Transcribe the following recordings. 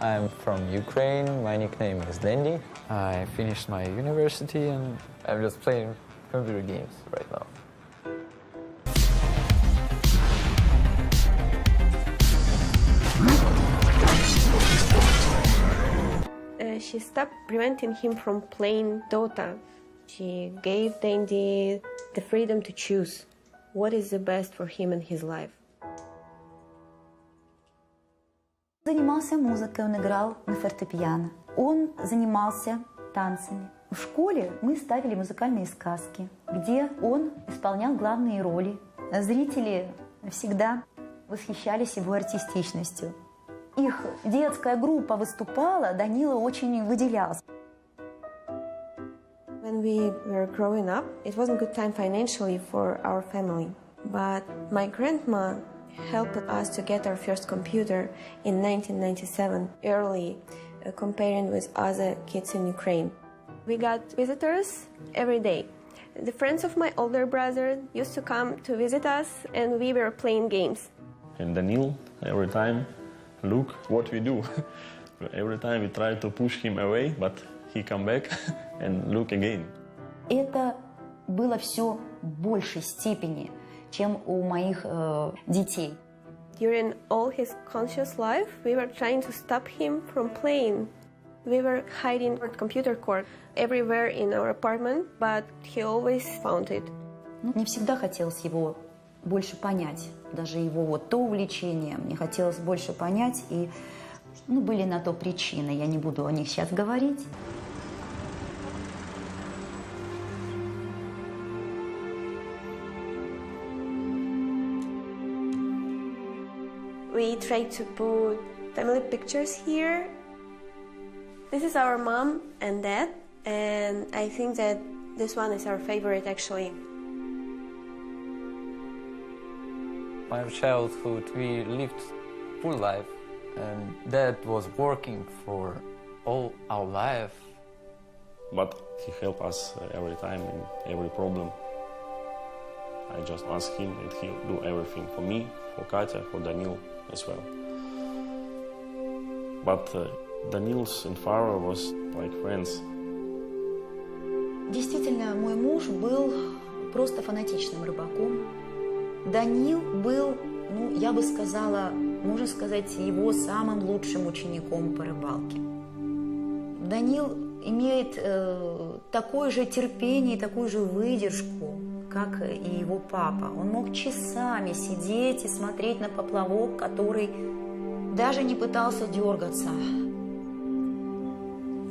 I'm from Ukraine. My nickname is Dendy. I finished my university and I'm just playing computer games right now. She stopped preventing him from playing Dota. She gave Dendy the freedom to choose what is the best for him in his life. Занимался музыкой, он играл на фортепиано. Он занимался танцами. В школе мы ставили музыкальные сказки, где он исполнял главные роли. Зрители всегда восхищались его артистичностью. Их детская группа выступала, Данила очень выделялся. When we were growing up, it wasn't a good time financially for our family. But my grandma helped us to get our first computer in 1997, early, comparing with other kids in Ukraine. We got visitors every day. The friends of my older brother used to come to visit us, and we were playing games. And Danil, every time, look what we do. Every time we try to push him away, but he come back and look again. Это было все в большей степени, чем у моих детей. During all his conscious life, we were trying to stop him from playing. We were hiding our computer cord everywhere in our apartment, but he always found it. Мне всегда хотелось его больше понять, даже его вот то увлечение, мне хотелось больше понять, и были на то причины, я не буду о них сейчас говорить. We tried to put family pictures here. This is our mom and dad, and I think that this one is our favorite actually. My childhood, we lived full life, and Dad was working for all our life. But he helped us every time in every problem. I just ask him and he'll do everything for me, for Katya, for Danil as well. But Danil's and Farah was like friends. Действительно, мой муж был просто фанатичным рыбаком. Данил был, я бы сказала, можно сказать, его самым лучшим учеником по рыбалке. Данил имеет такое же терпение и такую же выдержку, как и его папа. Он мог часами сидеть и смотреть на поплавок, который даже не пытался дергаться.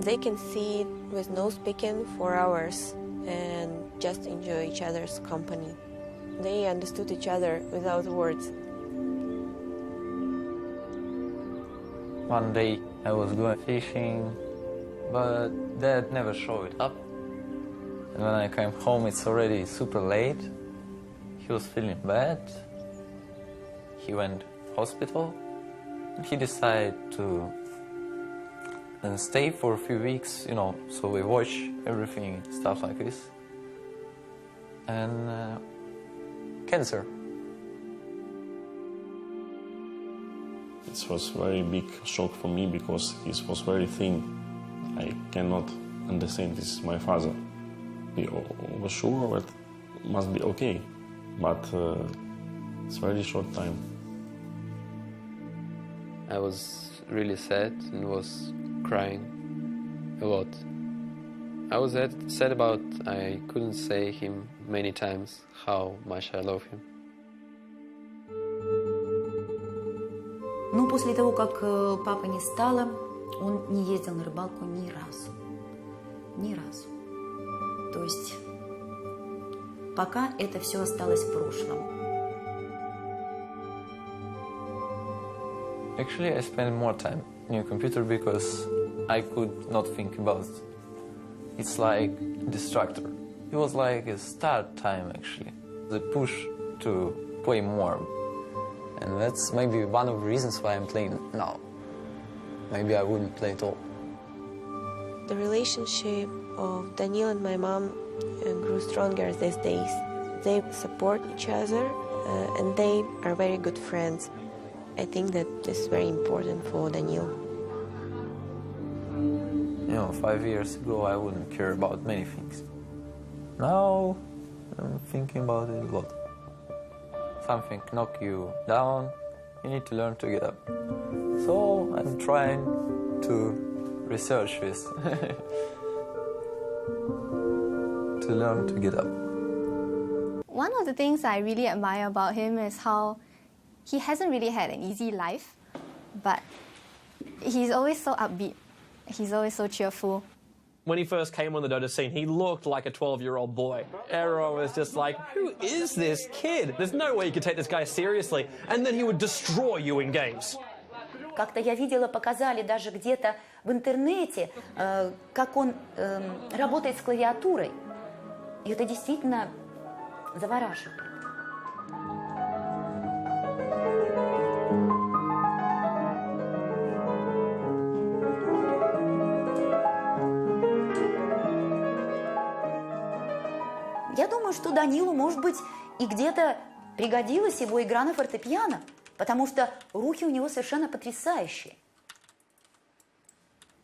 They can sit with no speaking for hours and just enjoy each other's company. They understood each other without words. One day I was going fishing, but Dad never showed up. And when I came home, it's already super late. He was feeling bad. He went to hospital. He decided to stay for a few weeks, so we watch everything, stuff like this. And cancer. It was a very big shock for me because he was very thin. I cannot understand, this is my father. We were sure that it must be okay, but it's a very short time. I was really sad and was crying a lot. I was sad about I couldn't say him many times how much I love him. После того, как папы не стало, он не ездил на рыбалку ни разу. Ни разу. То есть пока это все осталось в прошлом. Actually, I spent more time on your computer because I could not think about it. It's like a distractor. It was like a start time, actually. The push to play more. And that's maybe one of the reasons why I'm playing now. Maybe I wouldn't play at all. The relationship of Danil and my mom grew stronger these days. They support each other and they are very good friends. I think that this is very important for Danil. 5 years ago I wouldn't care about many things. Now I'm thinking about it a lot. Something knock you down, you need to learn to get up. So I'm trying to research this. To learn to get up. One of the things I really admire about him is how he hasn't really had an easy life, but he's always so upbeat. He's always so cheerful. When he first came on the Dota scene, he looked like a 12-year-old boy. Everyone was just like, who is this kid? There's no way you could take this guy seriously. And then he would destroy you in games. Как-то я видела, показали даже где-то в интернете, как он работает с клавиатурой. И это действительно завораживает. Я думаю, что Данилу, может быть, и где-то пригодилась его игра на фортепиано, потому что руки у него совершенно потрясающие.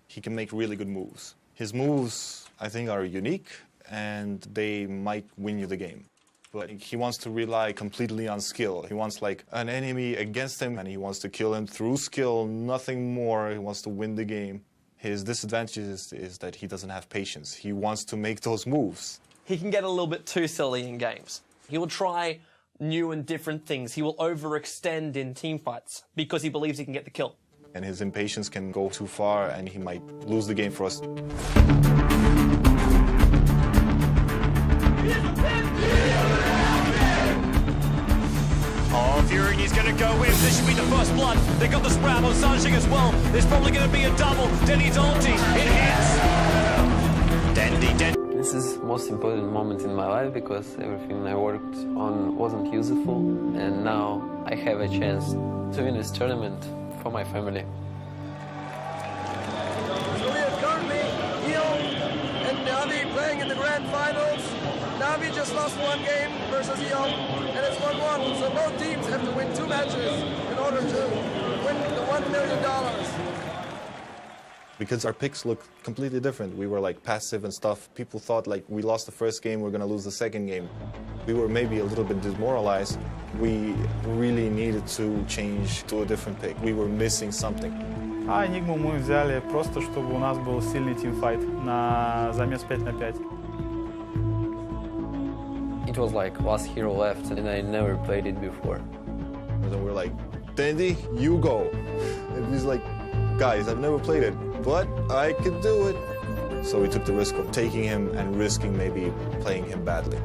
He can make really good moves. His moves, I think, are unique, and they might win you the game. But he wants to rely completely on skill. He wants like an enemy against him, and he wants to kill him through skill, nothing more. He wants to win the game. His disadvantage is that he doesn't have patience. He wants to make those moves. He can get a little bit too silly in games. He will try new and different things. He will overextend in team fights because he believes he can get the kill. And his impatience can go too far, and he might lose the game for us. Oh, Fury is going to go in. This should be the first blood. They got the sprout on Sanjing as well. There's probably going to be a double. Denny's ulti. It hits. Dendy. This is the most important moment in my life because everything I worked on wasn't useful, and now I have a chance to win this tournament for my family. So we have currently Eon and Navi playing in the grand finals. Navi just lost one game versus Eon, and it's 1-1. So both teams have to win 2 matches in order to win the $1 million. Because our picks look completely different. We were like passive and stuff. People thought like we lost the first game, we're gonna lose the second game. We were maybe a little bit demoralized. We really needed to change to a different pick. We were missing something. А Enigmu мы взяли просто, чтобы у нас был сильный тимфайт на замес 5 на 5. It was like last hero left, and I never played it before. And then we're like, Dendy, you go. And he's like, guys, I've never played it, but I could do it. So we took the risk of taking him and risking maybe playing him badly.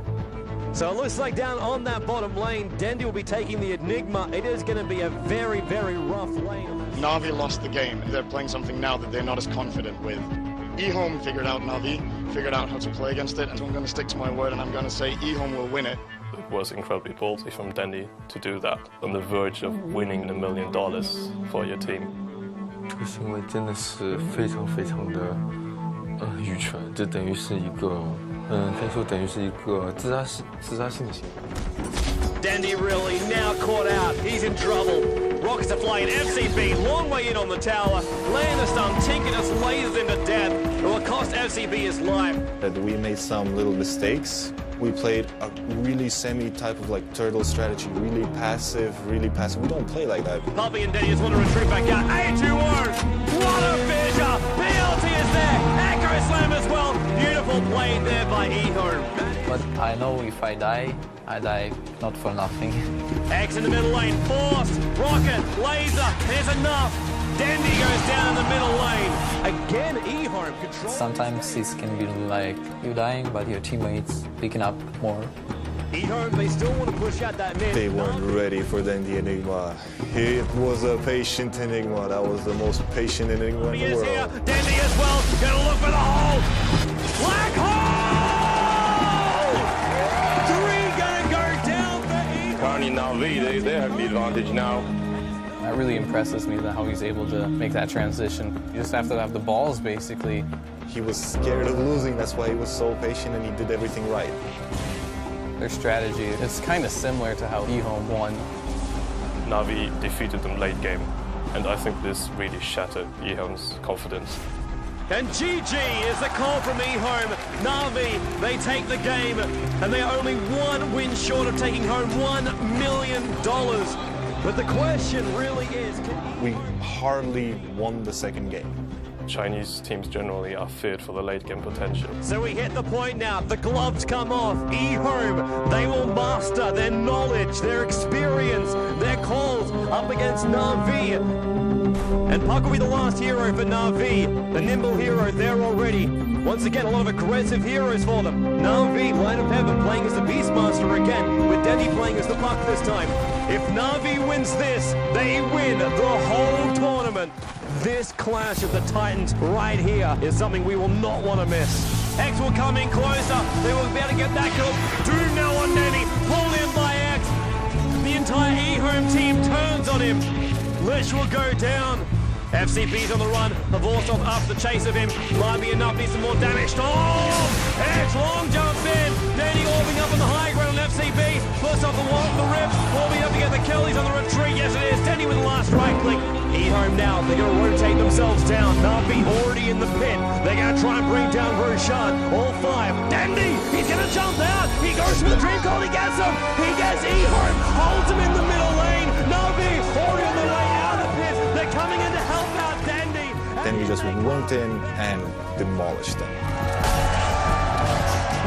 So it looks like down on that bottom lane, Dendy will be taking the Enigma. It is going to be a very, very rough lane. Navi lost the game. They're playing something now that they're not as confident with. eHome figured out Navi, figured out how to play against it, and so I'm going to stick to my word and I'm going to say eHome will win it. It was incredibly ballsy from Dendy to do that, on the verge of winning the $1 million for your team. 这个行为真的是非常非常的愚蠢，这等于是一个可以说等于是一个自杀性的行为。 Dendy really now caught out. He's in trouble. Rockets are flying. FCB long way in on the tower. Laying the stun. Tinkerus lasers into death. It will cost FCB his life. We made some little mistakes. We played a really semi-type of like turtle strategy, really passive. We don't play like that. Puppy and Denny just want to retreat back out. A2-1! What a finisher! BLT is there! Accurate slam as well. Beautiful play there by eHome. But I know if I die not for nothing. X in the middle lane. Forced. Rocket. Laser. There's enough. Dendy goes down in the middle lane. Again, eHome control. Sometimes this can be like you dying, but your teammates picking up more. eHome, they still want to push out that mid. They weren't ready for Dendy Enigma. It was a patient Enigma. That was the most patient Enigma in the world. Here. Dendy as well. Gonna look for the hole. Black hole! 3 gonna go down for eHome. Currently Navi, they have the advantage now. That really impresses me, how he's able to make that transition. You just have to have the balls, basically. He was scared of losing, that's why he was so patient and he did everything right. Their strategy is kind of similar to how eHome won. Navi defeated them late game, and I think this really shattered eHome's confidence. And GG is the call from eHome. Na'Vi, they take the game, and they are only one win short of taking home $1 million. But the question really is, we hardly won the second game. Chinese teams generally are feared for the late game potential. So we hit the point now, the gloves come off. eHome, they will master their knowledge, their experience, their calls up against Na'Vi. And Puck will be the last hero for Na'Vi, the nimble hero there already. Once again, a lot of aggressive heroes for them. Na'Vi, Light of Heaven, playing as the Beastmaster again, with dendy playing as the Puck this time. If Na'Vi wins this, they win the whole tournament. This clash of the Titans right here is something we will not want to miss. X will come in closer. They will be able to get that kill. 2-0 on dendy, pulled in by X. The entire eHome team turns on him. Lish will go down. FCB's on the run. Lavorstov up the chase of him. Might be enough, needs some more damage. Oh! X long jump in. dendy orbing up on the high ground on FCB. First off the wall, the ribs. Orbing up to get the kill. He's on the retreat. Yes, it is. dendy with the last right click. eHome now. They're going to rotate themselves down. Na'Vi already in the pit. They're going to try and bring down Roshan. All five. dendy! He's going to jump out. He goes for the dream call. He gets him. He gets eHome. Holds him in the middle lane. Na'Vi already on the way out of the pit. They're coming in to help out dendy. Then we just went in and demolished them.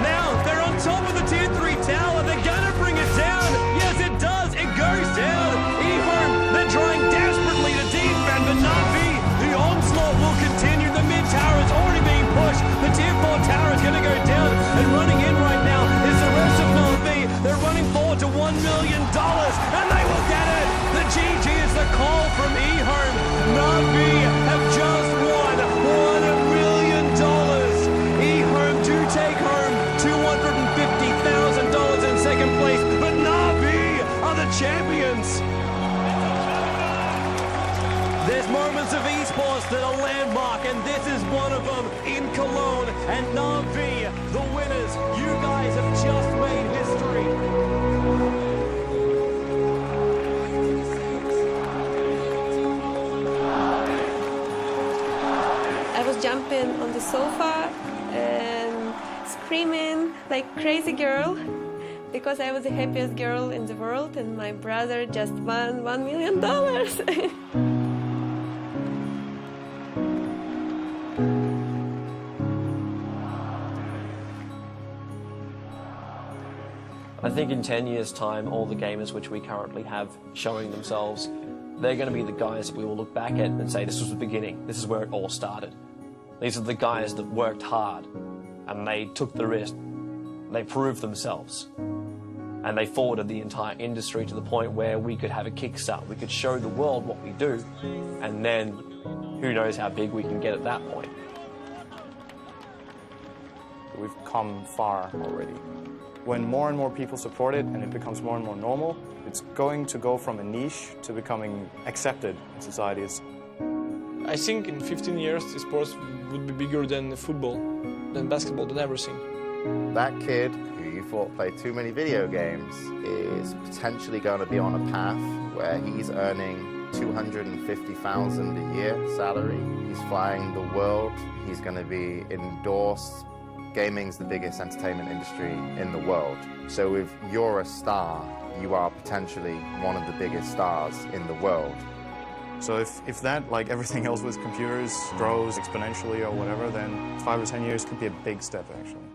Now they're on top of the tier 3 tower. They're gonna bring it down. Yes, it does. It goes down. eHome, they're trying desperately to defend, but Na'Vi, the onslaught will continue. The mid tower is already being pushed. The tier 4 tower is gonna go down, and running in right now is the rest of Na'Vi. They're running forward to $1 million, and they will get it. The GG is the call from eHome. Na'Vi have just won $1 million. eHome do take home $250,000 in second place, but Na'Vi are the champions. There's moments of esports that are landmark, and this is one of them in Cologne. And Na'Vi, the winners, you guys have just made history. I was jumping on the sofa and screaming like crazy girl because I was the happiest girl in the world and my brother just won $1 million. I think in 10 years' time, all the gamers which we currently have showing themselves, they're going to be the guys that we will look back at and say, this was the beginning, this is where it all started. These are the guys that worked hard, and they took the risk, they proved themselves, and they forwarded the entire industry to the point where we could have a kickstart, we could show the world what we do, and then who knows how big we can get at that point. We've come far already. When more and more people support it and it becomes more and more normal, it's going to go from a niche to becoming accepted in societies. I think in 15 years, sports would be bigger than football, than basketball, than everything. That kid who you thought played too many video games is potentially going to be on a path where he's earning $250,000 a year salary. He's flying the world. He's going to be endorsed. Gaming's the biggest entertainment industry in the world. So if you're a star, you are potentially one of the biggest stars in the world. So if that, like everything else with computers, grows exponentially or whatever, then 5 or 10 years could be a big step, actually.